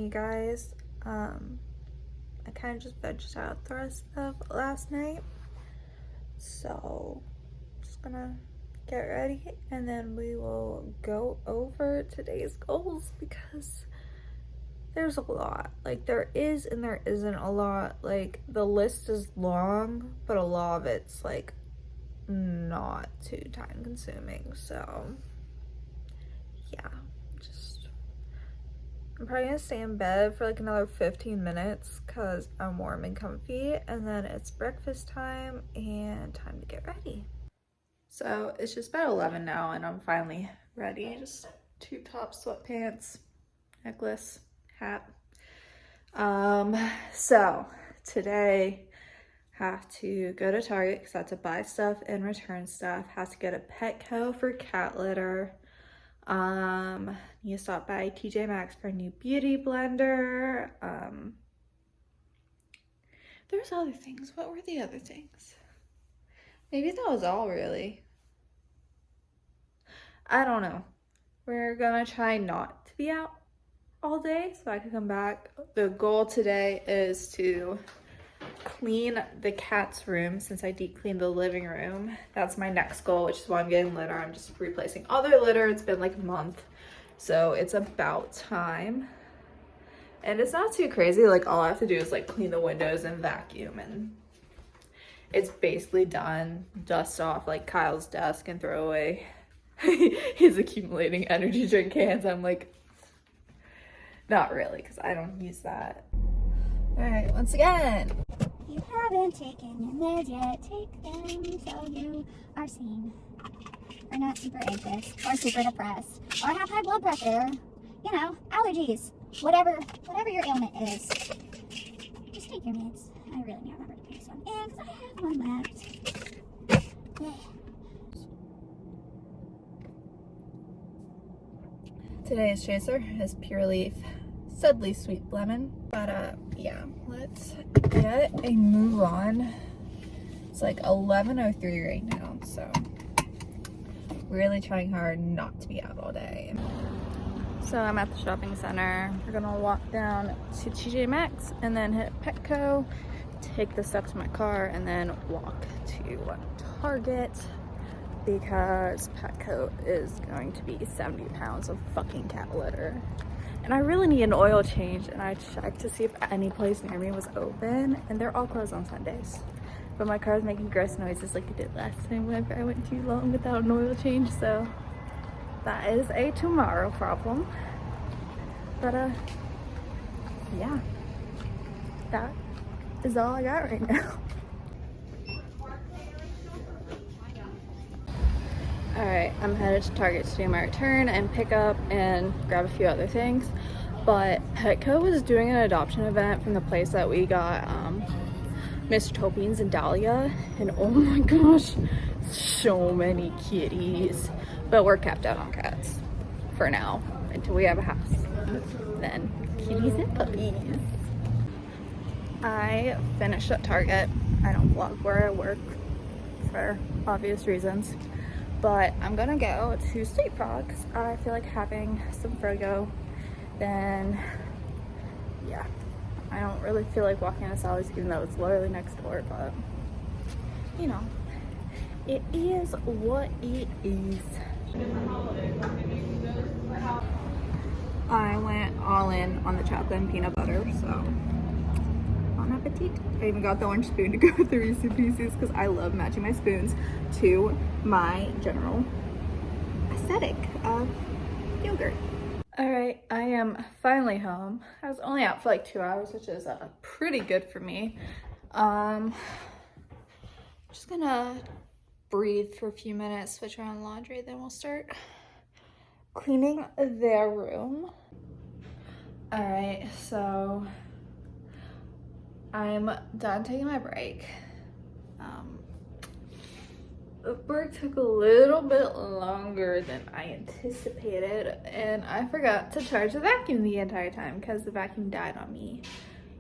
you guys. I kind of just vegged out the rest of last night. So, just gonna get ready and then we will go over today's goals because there's a lot. Like, there is and there isn't a lot. Like, the list is long, but a lot of it's like not too time consuming. So, yeah, I'm probably gonna stay in bed for like another 15 minutes because I'm warm and comfy, and then it's breakfast time and time to get ready. So it's just about 11 now and I'm finally ready. Just tube top, sweatpants, necklace, hat. So today have to go to Target because I have to buy stuff and return stuff. Have to go to Petco for cat litter. Need to stop by TJ Maxx for a new beauty blender. There's other things. What were the other things? Maybe that was all, really. I don't know. We're gonna try not to be out all day so I can come back. The goal today is to clean the cat's room since I deep cleaned the living room. That's my next goal, which is why I'm getting litter. I'm just replacing other litter. It's been like a month, so it's about time. And it's not too crazy. Like, all I have to do is like clean the windows and vacuum, and it's basically done. Dust off like Kyle's desk and throw away his accumulating energy drink cans. I'm like, not really, because I don't use that. All right, once again. You haven't taken your meds yet, take them so you are seen. Or not super anxious, or super depressed, or have high blood pressure, you know, allergies, whatever your ailment is. Just take your meds. I really need to remember to put this one in because I have one left. Yeah. Today's chaser is Pure Leaf Subtly Sweet Lemon, but yeah, let's get a move on. It's like 11:03 right now, so really trying hard not to be out all day. So I'm at the shopping center. We're gonna walk down to TJ Maxx and then hit Petco, take the stuff to my car, and then walk to Target because Petco is going to be 70 pounds of fucking cat litter. And I really need an oil change, and I checked to see if any place near me was open, and they're all closed on Sundays. But my car's making gross noises like it did last time whenever I went too long without an oil change, so that is a tomorrow problem. But yeah, that is all I got right now. All right, I'm headed to Target to do my return and pick up and grab a few other things. But Petco was doing an adoption event from the place that we got Mr. Topians and Dahlia, and oh my gosh, so many kitties. But we're capped out on cats for now until we have a house. Then kitties and puppies. I finished at Target. I don't vlog where I work for obvious reasons. But I'm gonna go to Sweet Frogs. I feel like having some Frogo. Then, yeah. I don't really feel like walking to Sally's even though it's literally next door, but, you know, it is what it is. I went all in on the chocolate and peanut butter, so bon appetit. I even got the orange spoon to go with the Reese's Pieces because I love matching my spoons to my general aesthetic of yogurt. All right, I am finally home. I was only out for like 2 hours, which is pretty good for me. Just gonna breathe for a few minutes, switch around laundry, then we'll start cleaning their room. All right, so I'm done taking my break. The break took a little bit longer than I anticipated, and I forgot to charge the vacuum the entire time because the vacuum died on me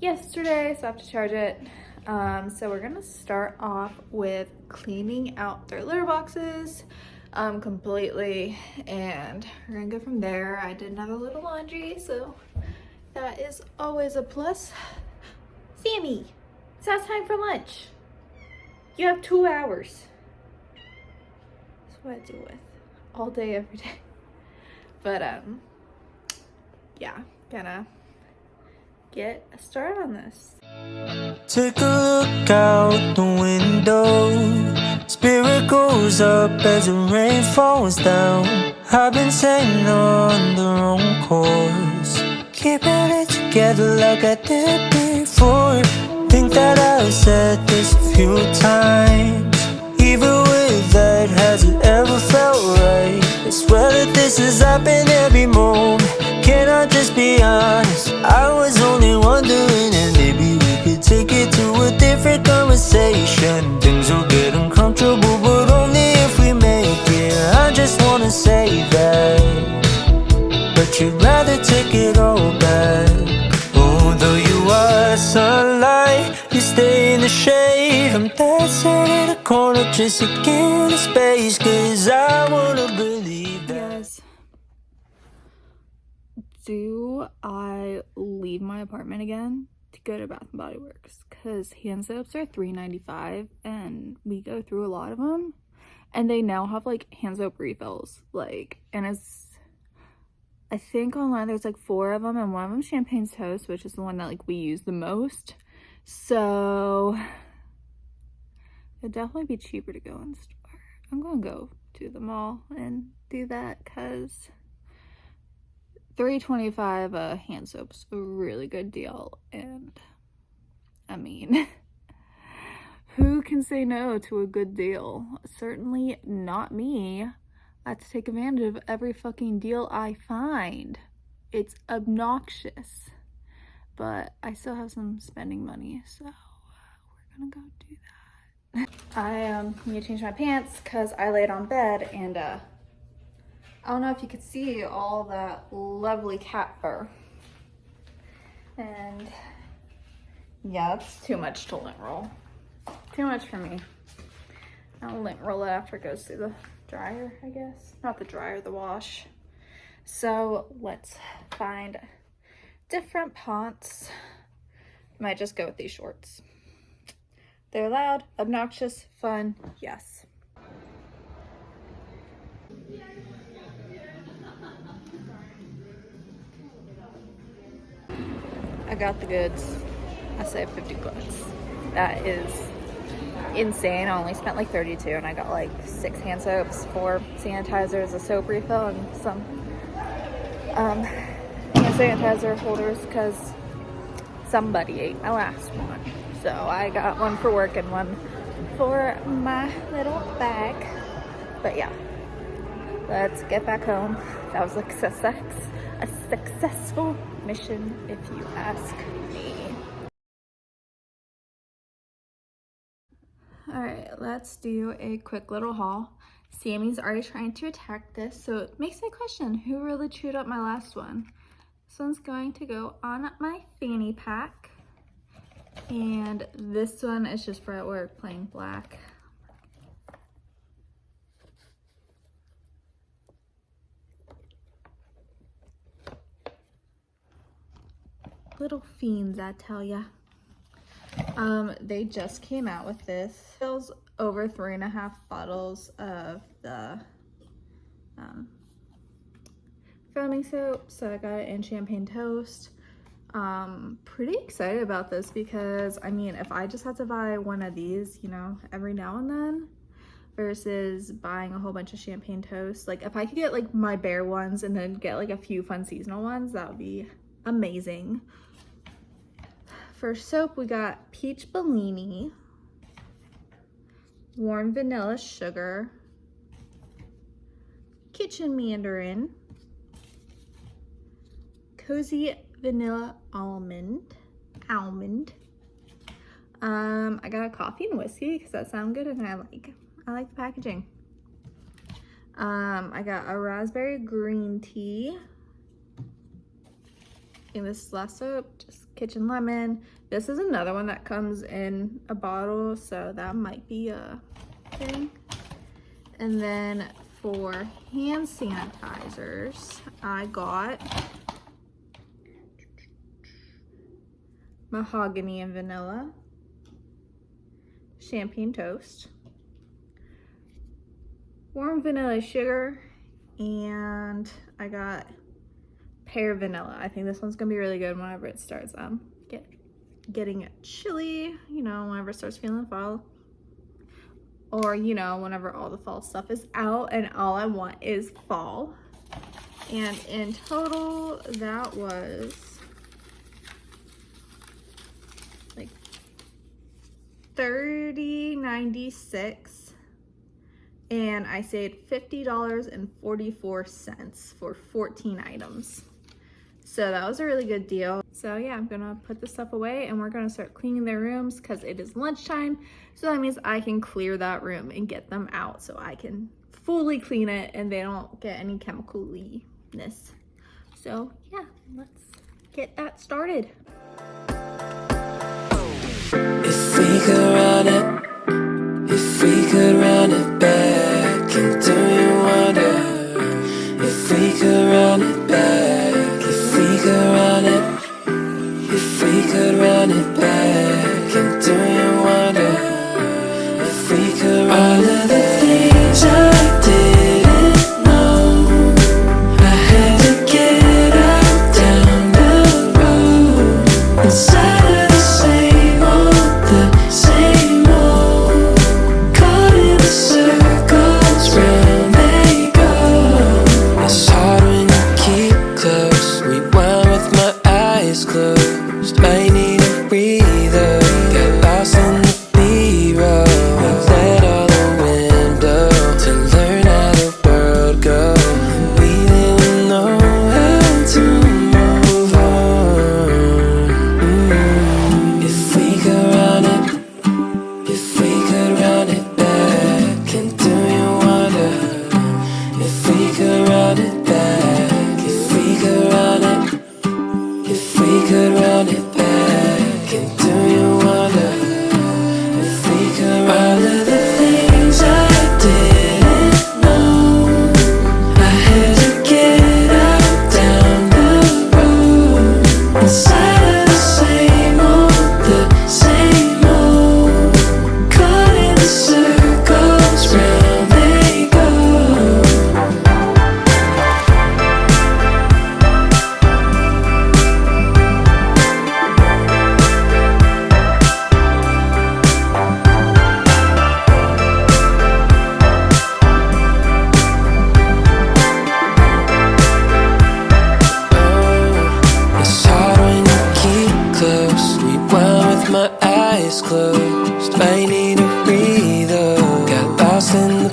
yesterday, so I have to charge it. So we're gonna start off with cleaning out their litter boxes completely, and we're gonna go from there. I did another little laundry, so That is always a plus. Sammy, it's now time for lunch. You have 2 hours. That's what I deal with all day, every day. But yeah, gonna get a start on this. Take a look out the window. Spirit goes up as the rain falls down. I've been sailing on the wrong course, keeping it together like I did before. Think that I've said this a few times. Even with that, has it ever felt right? I swear that this has happened every moment. Can I just be honest? I was only wondering, and maybe we could take it to a different conversation. Things will get uncomfortable, but only if we make it. I just wanna say that, but you'd rather take it all back. Although you are sunlight, you stay in the shade. I'm dancing in a corner just to get a space, 'cause I wanna believe that. Yes. Do I leave my apartment again to go to Bath and Body Works? Because hand soaps are $3.95 and we go through a lot of them. And they now have like hand soap refills. And it's, I think online there's like 4 of them, and one of them Champagne Toast, which is the one that like we use the most. So it'd definitely be cheaper to go in store. I'm gonna go to the mall and do that because $3.25 a hand soap's a really good deal. And I mean, who can say no to a good deal? Certainly not me. I have to take advantage of every fucking deal I find. It's obnoxious. But I still have some spending money, so we're gonna go do that. I need to change my pants because I laid on bed and I don't know if you could see all that lovely cat fur. And yeah, that's too much to lint roll. Too much for me. I'll lint roll it after it goes through the dryer, I guess. Not the dryer, the wash. So let's find different pants. Might just go with these shorts. They're loud, obnoxious, fun, yes. I got the goods. I saved 50 bucks. That is insane. I only spent like 32 and I got like 6 hand soaps, 4 sanitizers, a soap refill, and some hand sanitizer holders because somebody ate my last one. So I got one for work and one for my little bag. But yeah, let's get back home. That was like a successful mission, if you ask me. All right, let's do a quick little haul. Sammy's already trying to attack this, so it makes me question who really chewed up my last one. This one's going to go on my fanny pack, and this one is just for at work, plain black. Little fiends, I tell ya. They just came out with this. Fills over 3.5 bottles of the foaming soap. So I got it in Champagne Toast. Pretty excited about this because I mean, if I just had to buy one of these, you know, every now and then versus buying a whole bunch of Champagne Toast, like if I could get like my bare ones and then get like a few fun seasonal ones, that would be amazing. For soap, we got Peach Bellini, Warm Vanilla Sugar, Kitchen Mandarin, Cozy Vanilla Almond. I got a coffee and whiskey because that sounds good and I like the packaging. I got a raspberry green tea. And this last soap, just kitchen lemon. This is another one that comes in a bottle, so that might be a thing. And then for hand sanitizers, I got mahogany and vanilla, champagne toast, warm vanilla sugar, and I got pear vanilla. I think this one's gonna be really good whenever it starts getting chilly, you know, whenever it starts feeling fall, or you know, whenever all the fall stuff is out and all I want is fall. And in total that was like $30.96, and I saved $50.44 for 14 items. So that was a really good deal. So yeah, I'm gonna put this stuff away and we're gonna start cleaning their rooms because it is lunchtime. So that means I can clear that room and get them out so I can fully clean it and they don't get any chemical-ness. So yeah, let's get that started. If we could run it, if we could run it back, and do you wonder if we could run it back, if we could run it, if we could run it back, and do you wonder if we could run all of the things I didn't know, I had to get out down the road inside of the same old, caught in the circles round they go. It's hard when you keep close, rewind with my eyes closed, might need a breather, got lost in the B-roll, let all the wind blow to learn how the world goes. We didn't know how to move on. If we could run it, if we could run it back, and do you wonder if we could run it back, if we could run it, if we could run it back, and do you wonder if we could run all of the things I didn't know, I had to get out down the road inside of the same old, caught in the circles round they go. It's hard when you keep close, rewind with my eyes closed, might need a breather, got lost in the